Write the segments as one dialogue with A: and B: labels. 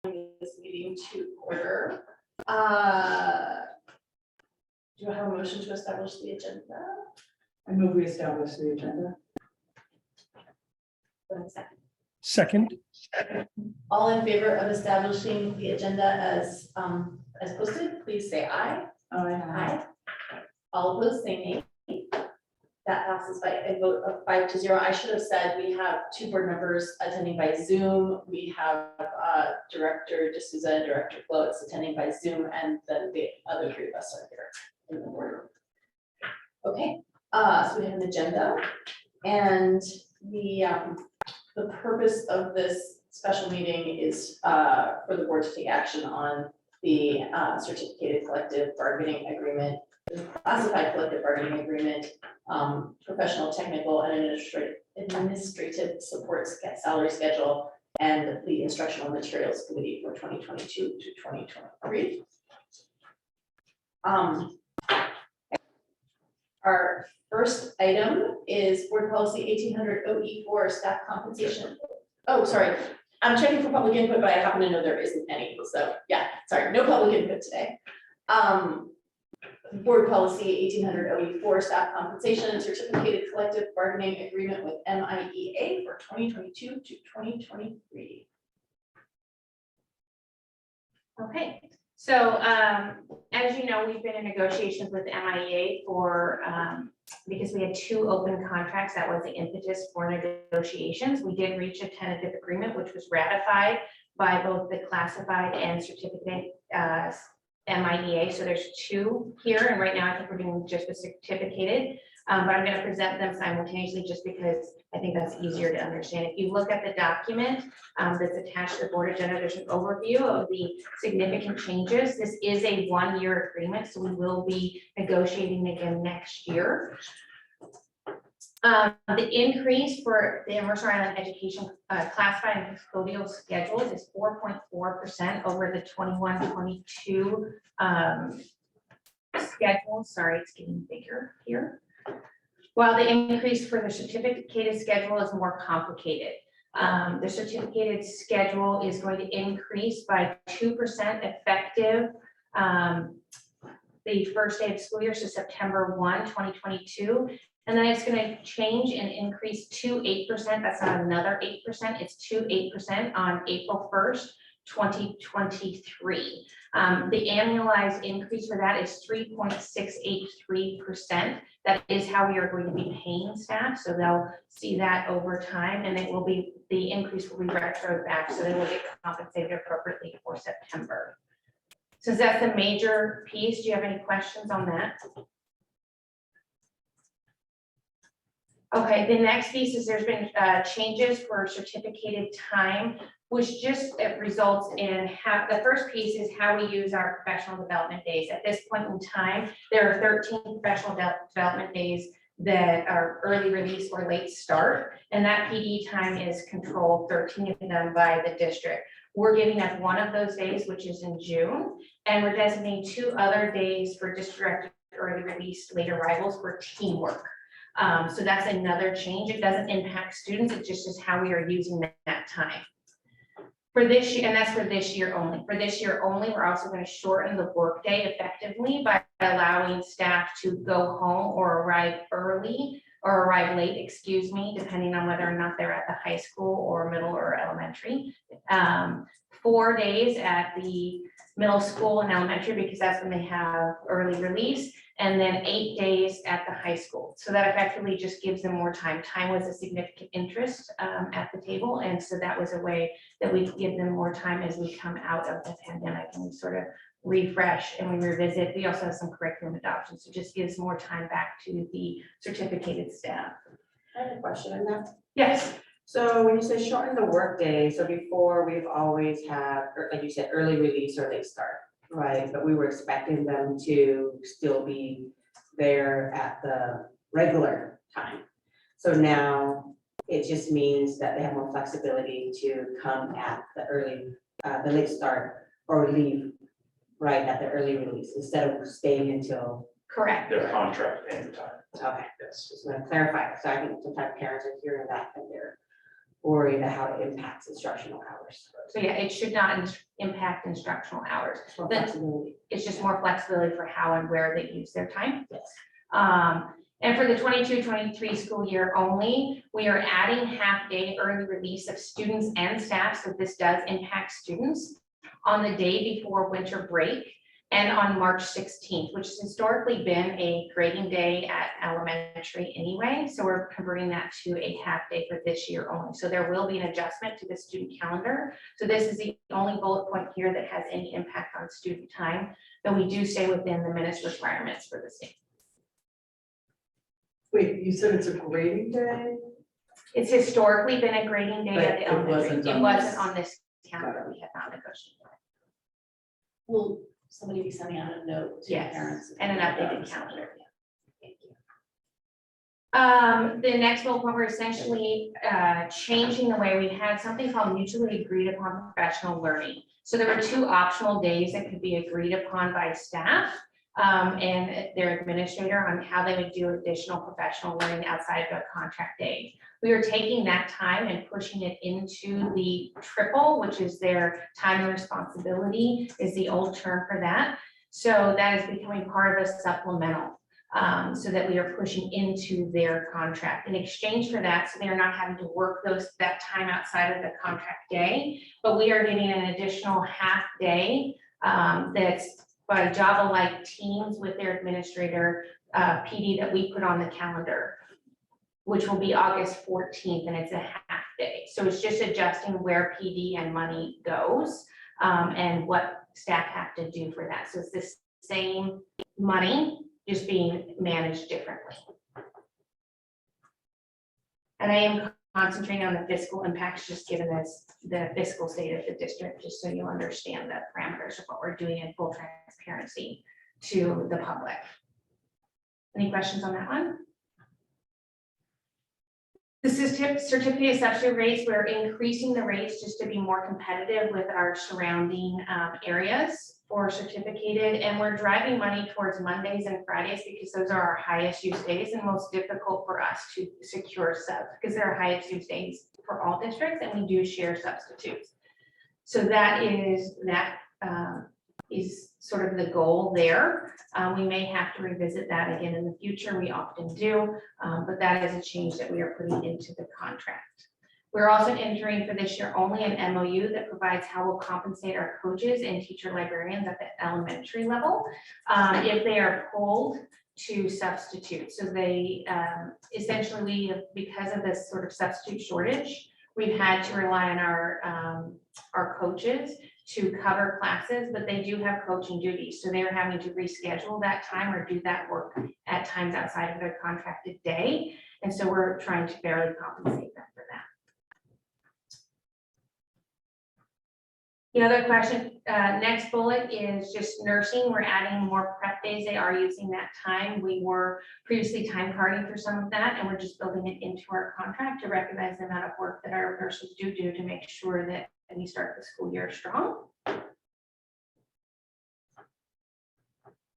A: this meeting to order. Do you have a motion to establish the agenda?
B: I move we establish the agenda.
C: Second,
A: All in favor of establishing the agenda as posted, please say aye. Aye. All opposed, say nay. That passes by a vote of 5-0. I should have said we have 2 board members attending by Zoom. We have Director D'Souza and Director Floats attending by Zoom, and then the other 3 of us are here in the boardroom. Okay, so we have an agenda, and the purpose of this special meeting is for the board to take action on the certificated collective bargaining agreement, the classified collective bargaining agreement, professional, technical, and administrative support salary schedule, and the instructional materials committee for 2022 to 2023. Our first item is board policy 1800 OE4 staff compensation. Oh, sorry, I'm checking for public input, but I happen to know there isn't any, so yeah, sorry, no public input today. Board policy 1800 OE4 staff compensation certificated collective bargaining agreement with MIEA for 2022 to 2023.
D: Okay, so as you know, we've been in negotiations with MIEA for because we had 2 open contracts. That was the impetus for negotiations. We did reach a tentative agreement, which was ratified by both the classified and certificate MIEA. So there's 2 here, and right now I think we're doing just the certificated, but I'm going to present them simultaneously just because I think that's easier to understand. If you look at the document that's attached to the board agenda, there's an overview of the significant changes. This is a 1-year agreement, so we will be negotiating again next year. The increase for the Mercer Island Education classified and custodial schedules is 4.4% over the 21-22 schedule. Sorry, it's getting bigger here. While the increase for the certificated schedule is more complicated. The certificated schedule is going to increase by 2% effective the first day of school year, so September 1, 2022. And then it's going to change and increase to 8%. That's not another 8%. It's to 8% on April 1st, 2023. The annualized increase for that is 3.683%. That is how we are going to be paying staff. So they'll see that over time, and it will be, the increase will be retro back, so they will get compensated appropriately for September. So that's the major piece. Do you have any questions on that? Okay, the next piece is there's been changes for certificated time, which just results in how the first piece is how we use our professional development days. At this point in time, there are 13 professional development days that are early release or late start, and that PD time is controlled, 13 of them by the district. We're giving up one of those days, which is in June, and we're designating 2 other days for district early release late arrivals for teamwork. So that's another change. It doesn't impact students. It just is how we are using that time. For this year, and that's for this year only. For this year only, we're also going to shorten the workday effectively by allowing staff to go home or arrive early or arrive late, excuse me, depending on whether or not they're at the high school or middle or elementary. 4 days at the middle school and elementary, because that's when they have early release, and then 8 days at the high school. So that effectively just gives them more time. Time was a significant interest at the table, and so that was a way that we give them more time as we come out of the pandemic and we sort of refresh and we revisit. We also have some curriculum adoption, so it just gives more time back to the certificated staff.
E: I have a question on that.
D: Yes.
E: So when you say shorten the workday, so before we've always had, like you said, early release or late start, right? But we were expecting them to still be there at the regular time. So now it just means that they have more flexibility to come at the the late start or leave right at the early release instead of staying until.
D: Correct.
F: Their contract and time.
E: Okay,
F: Yes.
E: just want to clarify. So I think sometimes parents are hearing that and they're worry about how it impacts instructional hours.
D: So yeah, it should not impact instructional hours.
E: More
D: Then-
E: flexibility.
D: It's just more flexibility for how and where they use their time.
E: Yes.
D: And for the 22-23 school year only, we are adding half-day early release of students and staff, so this does impact students on the day before winter break and on March 16th, which has historically been a grading day at elementary anyway, so we're converting that to a half-day for this year only. So there will be an adjustment to the student calendar. So this is the only bullet point here that has any impact on student time, though we do stay within the minutes requirements for the state.
B: Wait, you said it's a grading day?
D: It's historically been a grading day
B: But
D: at the
B: it
D: elementary.
B: wasn't
D: It
B: on
D: wasn't
B: this.
D: on this calendar. We have not negotiated.
A: Will somebody be sending out a note to
D: Yes,
A: parents?
D: and an updated calendar.
A: Thank you.
D: The next bullet point, we're essentially changing the way we had something called mutually agreed upon professional learning. So there were two optional days that could be agreed upon by staff and their administrator on how they would do additional professional learning outside of a contract day. We are taking that time and pushing it into the triple, which is their time and responsibility is the old term for that. So that is becoming part of a supplemental. So that we are pushing into their contract in exchange for that. So they are not having to work that time outside of the contract day, but we are getting an additional half day that's by Java-like teams with their administrator, PD that we put on the calendar, which will be August 14th, and it's a half day. So it's just adjusting where PD and money goes and what staff have to do for that. So it's the same money, just being managed differently. And I am concentrating on the fiscal impacts, just given this, the fiscal state of the district, just so you understand the parameters of what we're doing in full transparency to the public. Any questions on that one? This is certificate of substitute rates. We're increasing the rates just to be more competitive with our surrounding areas for certificated, and we're driving money towards Mondays and Fridays because those are our highest use days and most difficult for us to secure subs because they're our highest use days for all districts, and we do share substitutes. So that is sort of the goal there. We may have to revisit that again in the future. We often do, but that is a change that we are putting into the contract. We're also entering for this year only an MOU that provides how we'll compensate our coaches and teacher librarians at the elementary level if they are pulled to substitute. So they essentially, because of this sort of substitute shortage, we've had to rely on our coaches to cover classes, but they do have coaching duties. So they're having to reschedule that time or do that work at times outside of their contracted day. And so we're trying to fairly compensate them for that. The other question, next bullet is just nursing. We're adding more prep days. They are using that time. We were previously time carding for some of that, and we're just building it into our contract to recognize the amount of work that our nurses do to make sure that we start the school year strong.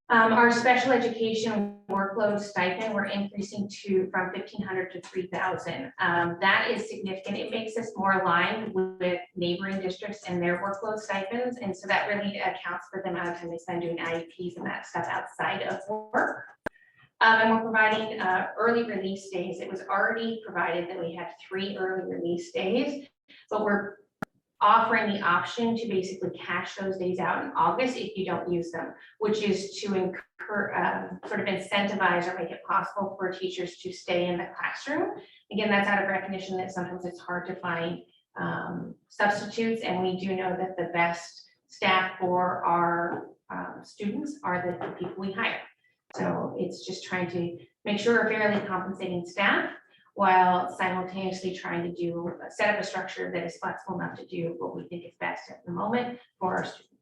D: Our special education workload stipend, we're increasing from 1,500 to 3,000. That is significant. It makes us more aligned with neighboring districts and their workload stipends. And so that really accounts for the amount of time they spend doing IEPs and that stuff outside of work. And we're providing early release days. It was already provided that we had 3 early release days, but we're offering the option to basically cash those days out in August if you don't use them, which is to sort of incentivize or make it possible for teachers to stay in the classroom. Again, that's out of recognition that sometimes it's hard to find substitutes, and we do know that the best staff for our students are the people we hire. So it's just trying to make sure we're fairly compensating staff while simultaneously trying to set up a structure that is flexible enough to do what we think is best at the moment for our students.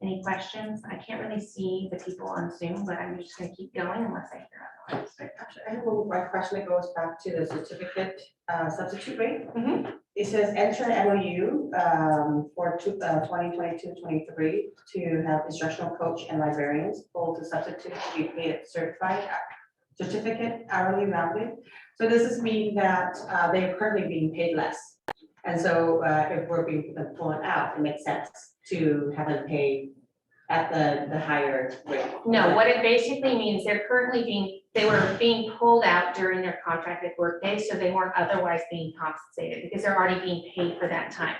D: Any questions? I can't really see the people on Zoom, but I'm just going to keep going unless I hear otherwise.
E: Actually, I have one question that goes back to the certificate substitute rate.
D: Mhm.
E: It says enter an MOU for 2022-23 to have instructional coach and librarians pulled to substitute to be paid at certified certificate hourly rounded. So does this mean that they are currently being paid less? And so if we're being pulling out, it makes sense to have them paid at the higher rate?
D: No, what it basically means, they were being pulled out during their contracted workday, so they weren't otherwise being compensated because they're already being paid for that time.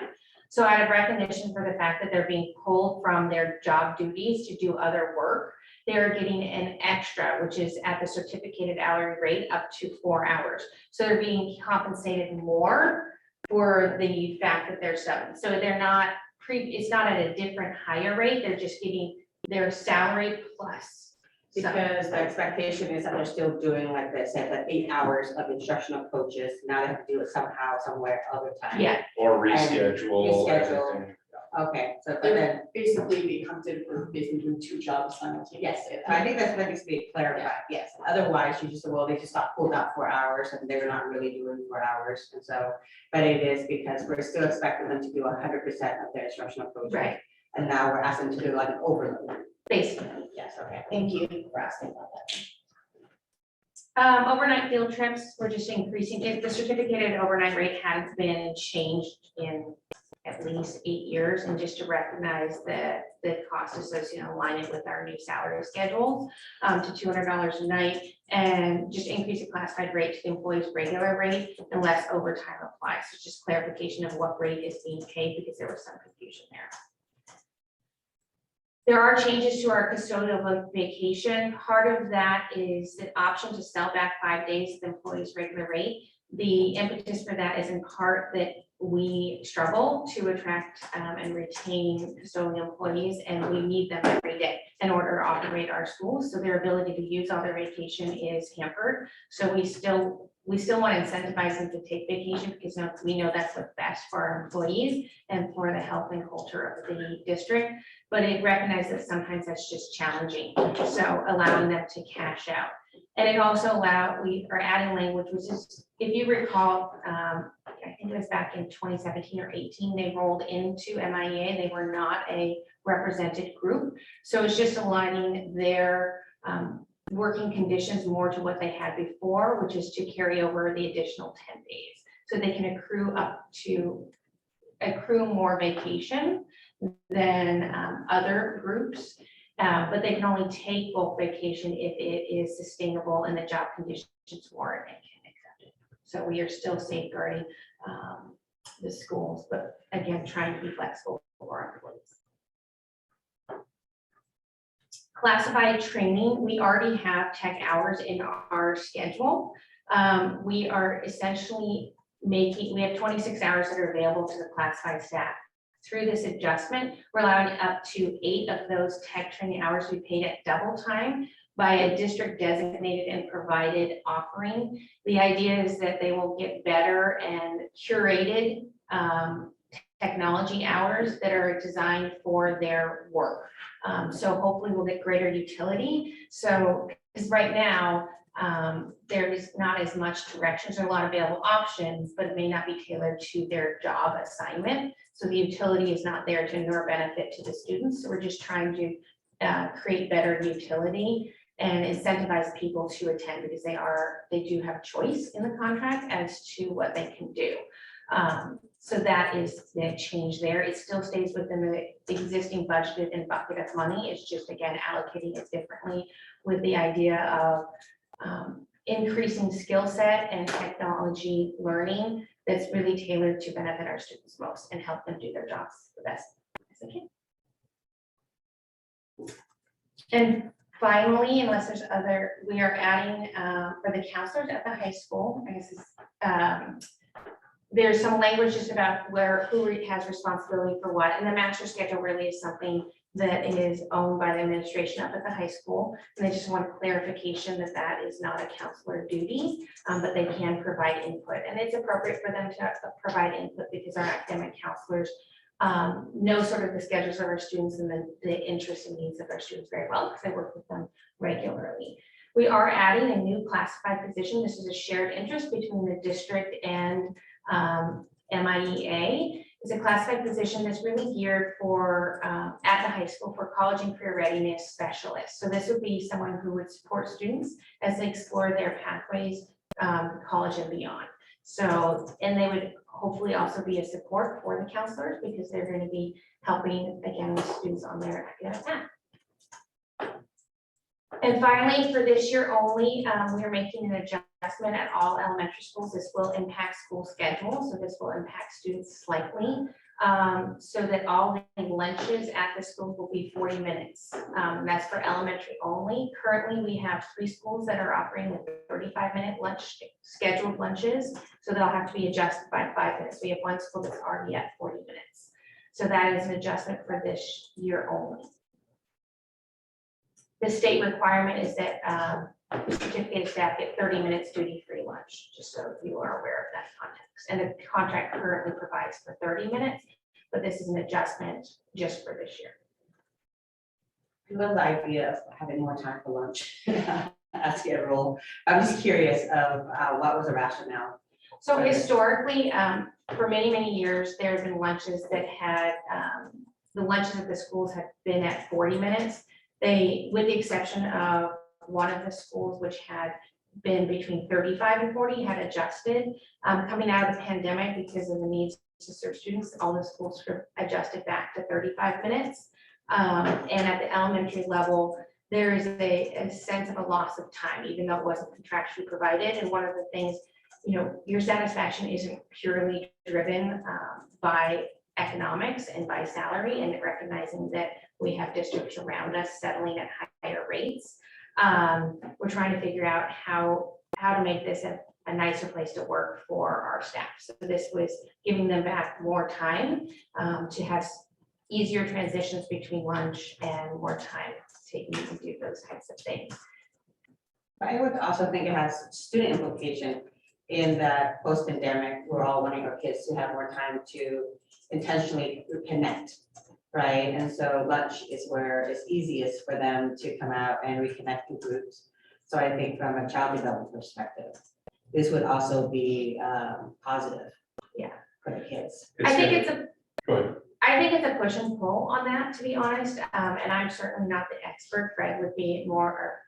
D: So out of recognition for the fact that they're being pulled from their job duties to do other work, they're getting an extra, which is at the certificated hourly rate up to 4 hours. So they're being compensated more for the fact that they're subbing. So they're not it's not at a different higher rate, they're just getting their salary plus.
E: Because the expectation is that they're still doing, like they said, the 8 hours of instructional coaches. Now they have to do it somehow, somewhere, other time.
D: Yeah,
F: Or reschedule
E: reschedule.
F: everything.
E: Okay, so but then,
B: They're basically being hunted for basically doing 2 jobs simultaneously.
E: yes, I think that needs to be clarified, yes. Otherwise, you just, well, they just got pulled out 4 hours and they're not really doing 4 hours. And so, but it is because we're still expecting them to do 100% of their instructional coaching.
D: right,
E: And now we're asking them to do like an overload.
D: basically.
E: Yes, okay.
A: Thank you for asking about that.
D: Overnight field trips, we're just increasing it. The certificated overnight rate has been changed in at least 8 years, and just to recognize the cost associated, align it with our new salary schedule to $200 a night, and just increase the classified rate to the employee's regular rate unless overtime applies. So just clarification of what rate is being paid because there was some confusion there. There are changes to our custodial vacation. Part of that is the option to sell back 5 days to the employee's regular rate. The impetus for that is in part that we struggle to attract and retain custodial employees, and we need them every day in order to operate our schools. So their ability to use all their vacation is hampered. So we still want to incentivize them to take vacation because we know that's what's best for our employees and for the health and culture of the district. But it recognizes that sometimes that's just challenging. So allowing them to cash out. And it also we are adding language, which is, if you recall, I think it was back in 2017 or 18, they rolled into MIA. They were not a represented group. So it's just aligning their working conditions more to what they had before, which is to carry over the additional 10 days. So they can accrue more vacation than other groups. But they can only take bulk vacation if it is sustainable and the job conditions warrant and can accept it. So we are still safeguarding the schools, but again, trying to be flexible for our employees. Classified training, we already have tech hours in our schedule. We are essentially we have 26 hours that are available to the classified staff. Through this adjustment, we're allowing up to 8 of those tech training hours to be paid at double time by a district designated and provided offering. The idea is that they will get better and curated technology hours that are designed for their work. So hopefully we'll get greater utility. So, because right now, there is not as much directions, there are a lot of available options, but it may not be tailored to their job assignment. So the utility is not there to nor benefit to the students. So we're just trying to create better utility and incentivize people to attend because they do have choice in the contract as to what they can do. So that is the change there. It still stays within the existing budgeted and bucket of money. It's just, again, allocating it differently with the idea of increasing skill set and technology learning that's really tailored to benefit our students most and help them do their jobs the best as they can. And finally, unless there's we are adding for the counselors at the high school, I guess there's some language just about who has responsibility for what, and the master schedule really is something that is owned by the administration up at the high school. And they just want clarification that that is not a counselor duty, but they can provide input. And it's appropriate for them to provide input because our academic counselors know sort of the schedules of our students and the interests and needs of our students very well because I work with them regularly. We are adding a new classified position. This is a shared interest between the district and MIEA. It's a classified position that's really geared for at the high school for college and career readiness specialists. So this would be someone who would support students as they explore their pathways college and beyond. So, and they would hopefully also be a support for the counselors because they're going to be helping again with students on their academic path. And finally, for this year only, we are making an adjustment at all elementary schools. This will impact school schedule, so this will impact students slightly. So that all the lunches at the school will be 40 minutes. That's for elementary only. Currently, we have 3 schools that are operating with 35-minute lunch scheduled lunches. So they'll have to be adjusted by 5 minutes. We have 1 school that's already at 40 minutes. So that is an adjustment for this year only. The state requirement is that certificated staff get 30 minutes duty-free lunch, just so you are aware of that context. And the contract currently provides for 30 minutes, but this is an adjustment just for this year.
E: I love the idea of having more time for lunch. That's the rule. I'm just curious of what was the rationale?
D: So historically, for many, many years, there have been lunches that had, the lunches at the schools have been at 40 minutes. They, with the exception of one of the schools, which had been between 35 and 40, had adjusted. Coming out of the pandemic, because of the needs to serve students, all the schools adjusted back to 35 minutes. And at the elementary level, there is a sense of a loss of time, even though it wasn't contractually provided. And one of the things, you know, your satisfaction isn't purely driven by economics and by salary, and recognizing that we have districts around us settling at higher rates. We're trying to figure out how to make this a nicer place to work for our staff. So this was giving them back more time to have easier transitions between lunch and more time taking to do those types of things.
E: I would also think it has student implication in that post-pandemic, we're all wanting our kids to have more time to intentionally connect, right? And so lunch is where it's easiest for them to come out and reconnect in groups. So I think from a child development perspective, this would also be positive.
D: Yeah.
E: For the kids.
D: I think it's a
F: Go ahead.
D: I think it's a push and pull on that, to be honest, and I'm certainly not the expert. Fred would be more,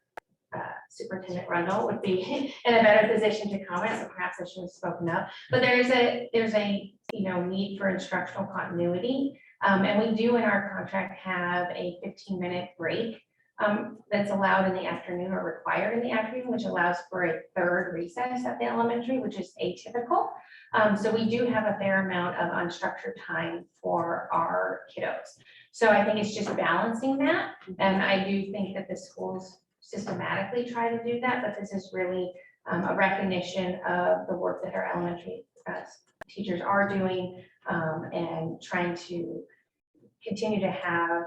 D: Superintendent Rundle would be in a better position to comment, so perhaps I should have spoken up. But there's a you know, need for instructional continuity, and we do in our contract have a 15-minute break that's allowed in the afternoon or required in the afternoon, which allows for a third recess at the elementary, which is atypical. So we do have a fair amount of unstructured time for our kiddos. So I think it's just balancing that. And I do think that the schools systematically try to do that, but this is really a recognition of the work that our elementary teachers are doing and trying to continue to have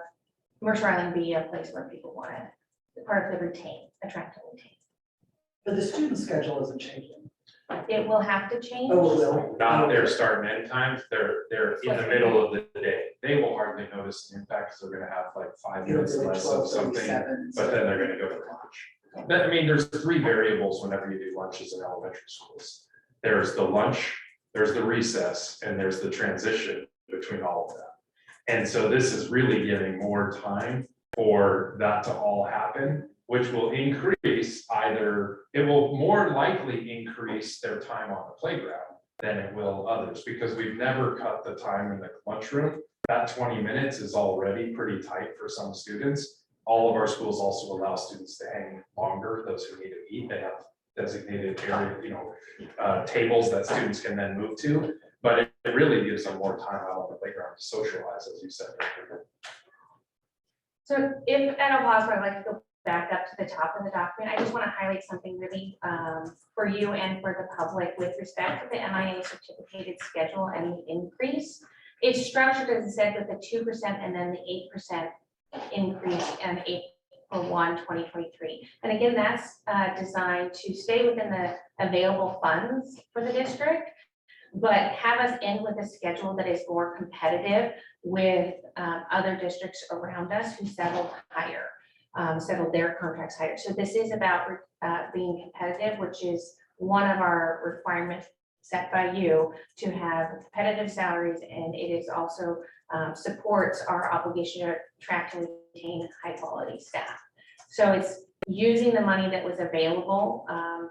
D: Mercer Island be a place where people want to, part of the attract and retain.
G: But the student schedule isn't changing.
D: It will have to change.
G: Oh, it will.
F: Not their start and end times, they're in the middle of the day. They will hardly notice an impact, because they're gonna have like 5 minutes less of something, but then they're gonna go to lunch. I mean, there's 3 variables whenever you do lunches in elementary schools. There's the lunch, there's the recess, and there's the transition between all of them. And so this is really giving more time for that to all happen, which will increase it will more likely increase their time on the playground than it will others, because we've never cut the time in the lunchroom. That 20 minutes is already pretty tight for some students. All of our schools also allow students to hang longer, those who need to eat. They have designated area, tables that students can then move to, but it really gives them more time out on the playground to socialize, as you said.
D: So if, and I'll pause, but I'd like to go back up to the top of the document. I just want to highlight something really for you and for the public with respect to the MIA certificated schedule and the increase. It's structured, as I said, with the 2% and then the 8% increase and April 1, 2023. And again, that's designed to stay within the available funds for the district, but have us end with a schedule that is more competitive with other districts around us who settled higher, settled their contracts higher. So this is about being competitive, which is one of our requirements set by you to have competitive salaries, and it is also supports our obligation to attract and retain high quality staff. So it's using the money that was available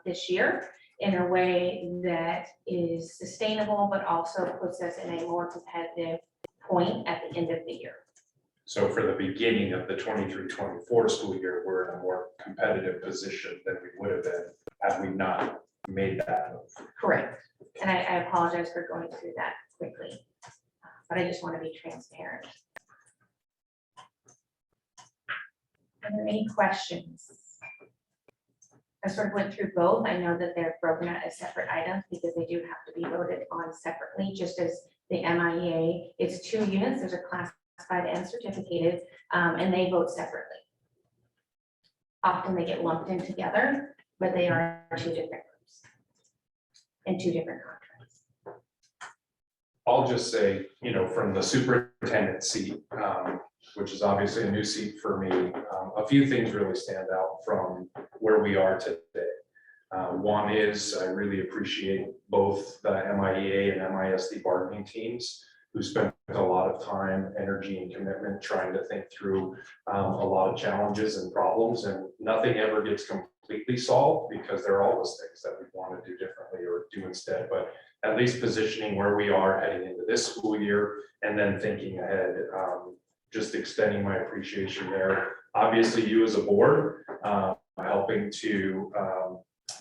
D: this year in a way that is sustainable, but also puts us in a more competitive point at the end of the year.
F: So for the beginning of the 23-24 school year, we're in a more competitive position than we would have been had we not made that move.
D: Correct. And I apologize for going through that quickly, but I just want to be transparent. Are there any questions? I sort of went through both. I know that they're broken out as separate items because they do have to be voted on separately, just as the MIEA. It's 2 units. There's a classified and certificated, and they vote separately. Often they get lumped in together, but they are 2 different groups and 2 different contracts.
F: I'll just say, you know, from the superintendent seat, which is obviously a new seat for me, a few things really stand out from where we are today. One is I really appreciate both the MIEA and MISD bargaining teams who spent a lot of time, energy, and commitment trying to think through a lot of challenges and problems, and nothing ever gets completely solved because there are always things that we want to do differently or do instead, but at least positioning where we are heading into this school year and then thinking ahead, just extending my appreciation there. Obviously, you as a board, helping to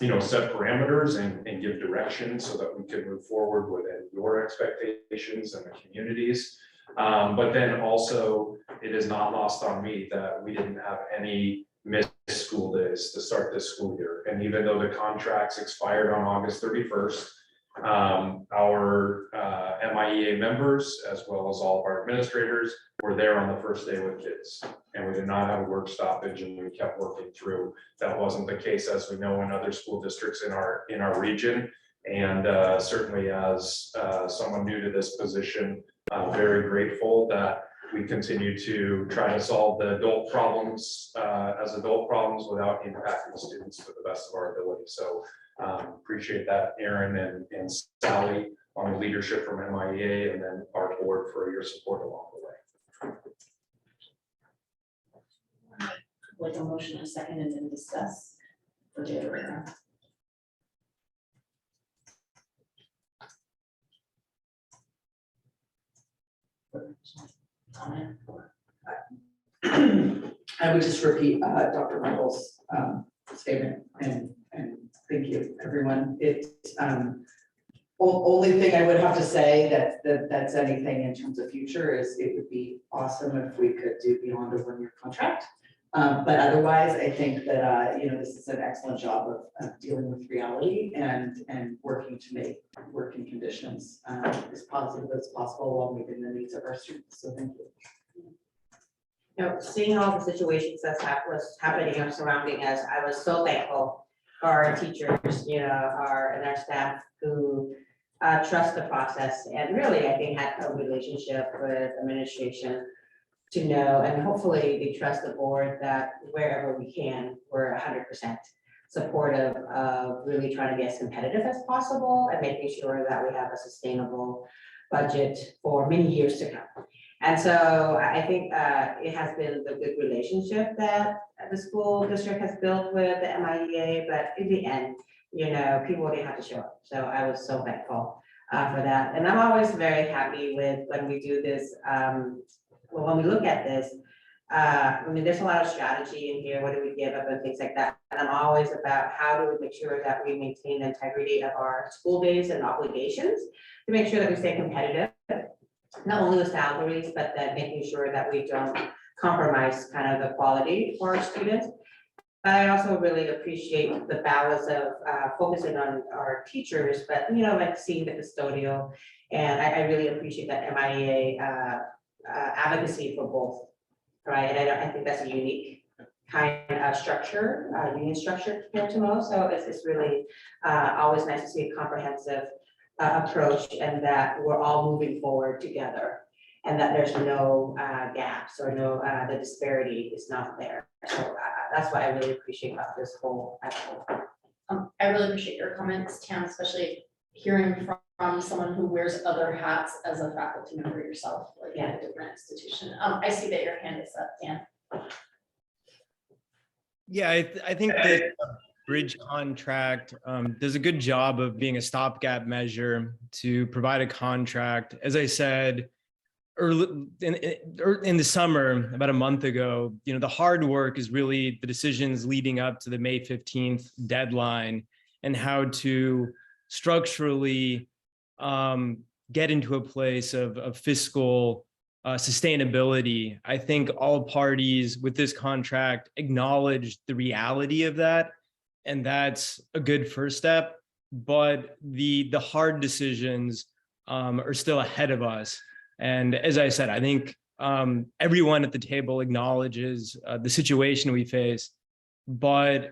F: you know, set parameters and give direction so that we can move forward within your expectations and the communities. But then also, it is not lost on me that we didn't have any missed school days to start this school year. And even though the contracts expired on August 31st, our MIEA members, as well as all of our administrators, were there on the first day with kids. And we did not have a work stoppage, and we kept working through. That wasn't the case, as we know, in other school districts in our region. And certainly as someone new to this position, I'm very grateful that we continue to try to solve the adult problems as adult problems without impacting students to the best of our ability. So appreciate that, Aaron and Sally, on the leadership from MIEA, and then our board for your support along the way.
A: Like a motion, a second, and then discuss. Or do it right now? Comment?
B: I would just repeat Dr. Michael's statement and thank you, everyone. It's only thing I would have to say that's anything in terms of future is it would be awesome if we could do beyond a 1-year contract. But otherwise, I think that you know, this is an excellent job of dealing with reality and working to make working conditions as positive as possible while meeting the needs of our students. So thank you.
E: You know, seeing all the situations was happening and surrounding us, I was so thankful for our teachers, you know, and our staff who trust the process and really, I think, had a relationship with administration to know, and hopefully they trust the board that wherever we can, we're 100% supportive of really trying to be as competitive as possible and making sure that we have a sustainable budget for many years to come. And so I think it has been the good relationship that the school district has built with the MIEA, but in the end, you know, people didn't have to show up. So I was so thankful for that. And I'm always very happy with when we do this, when we look at this, I mean, there's a lot of strategy in here. What do we give up and things like that. And I'm always about how do we make sure that we maintain the integrity of our school days and obligations to make sure that we stay competitive, not only with salaries, but then making sure that we don't compromise kind of the quality for our students. But I also really appreciate the balance of focusing on our teachers, but you know, like seeing the custodial, and I really appreciate that MIEA advocacy for both, right? And I think that's a unique kind of structure, union structure compared to most. So it's really always nice to see a comprehensive approach and that we're all moving forward together and that there's no gaps or no, the disparity is not there. So that's what I really appreciate about this whole effort.
A: I really appreciate your comments, Tam, especially hearing from someone who wears other hats as a faculty member yourself, like at a different institution. I see that your hand is up, Dan.
C: Yeah, I think that
H: bridge contract does a good job of being a stopgap measure to provide a contract. As I said, early in the summer, about a month ago, the hard work is really the decisions leading up to the May 15th deadline and how to structurally get into a place of fiscal sustainability. I think all parties with this contract acknowledge the reality of that, and that's a good first step. But the hard decisions are still ahead of us. And as I said, I think everyone at the table acknowledges the situation we face, but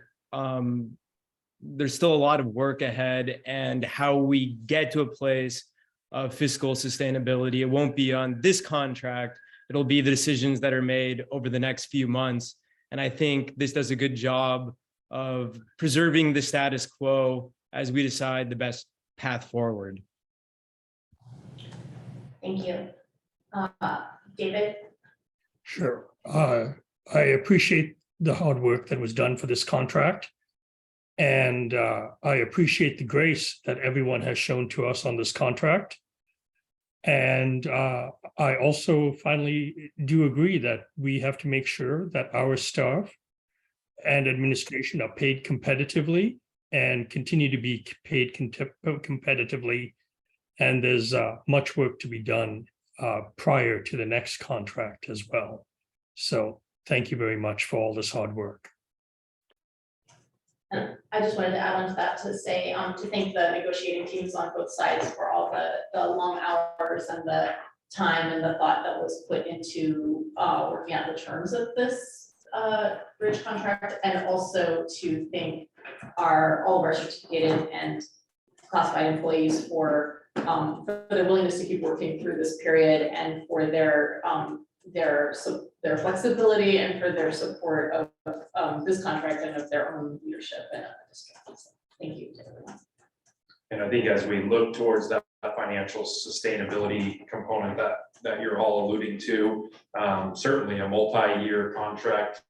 H: there's still a lot of work ahead, and how we get to a place of fiscal sustainability. It won't be on this contract. It'll be the decisions that are made over the next few months. And I think this does a good job of preserving the status quo as we decide the best path forward.
A: Thank you. David?
C: Sure. I appreciate the hard work that was done for this contract. And I appreciate the grace that everyone has shown to us on this contract. And I also finally do agree that we have to make sure that our staff and administration are paid competitively and continue to be paid competitively. And there's much work to be done prior to the next contract as well. So thank you very much for all this hard work.
A: And I just wanted to add on to that to say, to thank the negotiating teams on both sides for all the long hours and the time and the thought that was put into working out the terms of this bridge contract, and also to thank all of our certificated and classified employees for their willingness to keep working through this period, and for their flexibility, and for their support of this contract and of their own leadership and district. So thank you to everyone.
F: And I think as we look towards that financial sustainability component that you're all alluding to, certainly a multi-year contract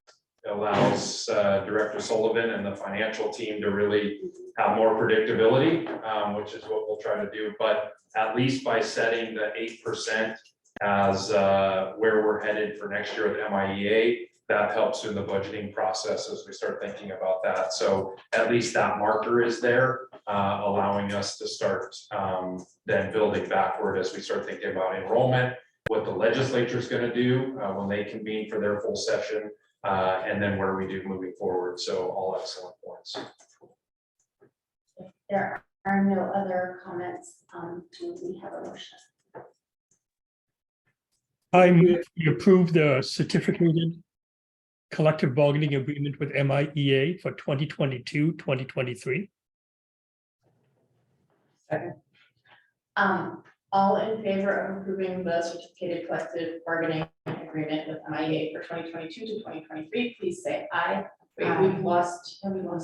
F: allows Director Sullivan and the financial team to really have more predictability, which is what we'll try to do. But at least by setting the 8% as where we're headed for next year at MIEA, that helps in the budgeting process as we start thinking about that. So at least that marker is there, allowing us to start then building backward as we start thinking about enrollment, what the legislature is going to do when they convene for their full session, and then what do we do moving forward. So all excellent points.
A: If there are no other comments, do we have a motion?
C: I move we approve the certificated collective bargaining agreement with MIEA for 2022-2023.
B: Second.
A: All in favor of approving the certificated collective bargaining agreement with MIEA for 2022 to 2023, please say aye. Wait, have we lost?
G: No,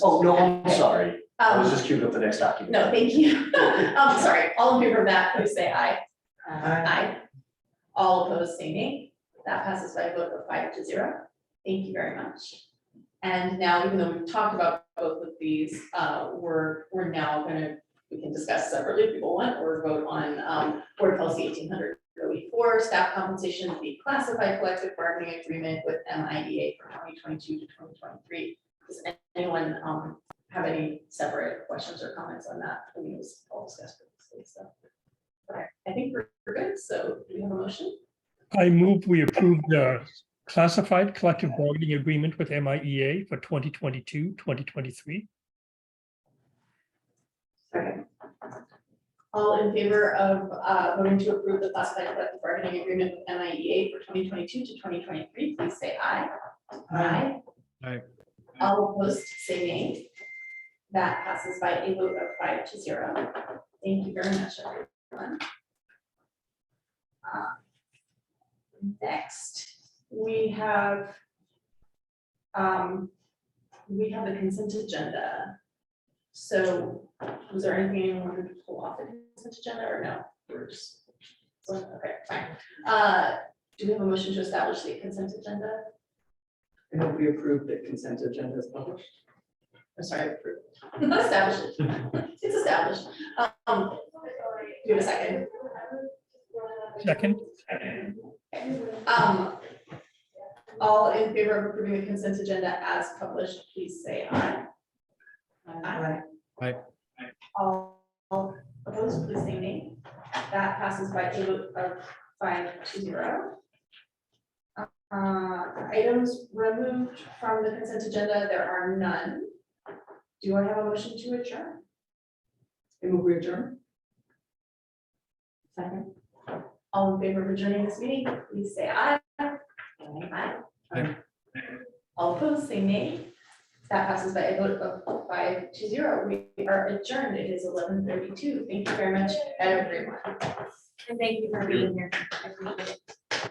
G: oh, no, I'm sorry. I was just queuing up the next document.
A: No, thank you. Sorry, all in favor of that, please say aye. Aye. All opposed, say nay. That passes by a vote of 5-0. Thank you very much. And now, even though we've talked about both of these, we're now we can discuss separately if people want, or vote on Board Policy 1800 OE4, staff compensation, the classified collective bargaining agreement with MIEA for 2022 to 2023. Does anyone have any separate questions or comments on that? I mean, it was all discussed previously, so. Okay, I think we're good. So do we have a motion?
C: I move we approve the classified collective bargaining agreement with MIEA for 2022-2023.
A: Second. All in favor of voting to approve the classified collective bargaining agreement with MIEA for 2022 to 2023, please say aye. Aye.
H: Aye.
A: All opposed, say nay. That passes by a vote of 5-0. Thank you very much, everyone. Next, we have the consent agenda. So was there anything anyone wanted to pull off the consent agenda, or no? We're just, okay, fine. Do we have a motion to establish the consent agenda?
B: I hope we approve the consent agenda is published.
A: sorry, approved. Established. It's established. Do you have a second?
C: Second,
A: All in favor of approving the consent agenda as published, please say aye.
H: Aye.
A: All opposed, please say nay. That passes by a vote of 5-0. Items removed from the consent agenda, there are none. Do I have a motion to adjourn?
B: And move we adjourn?
A: Second. All in favor of adjourning this meeting, please say aye. Aye.
H: Aye.
A: All opposed, say nay. That passes by a vote of 5-0. We are adjourned. It is 11:32. Thank you very much, everyone.
D: And thank you for being here. I appreciate it.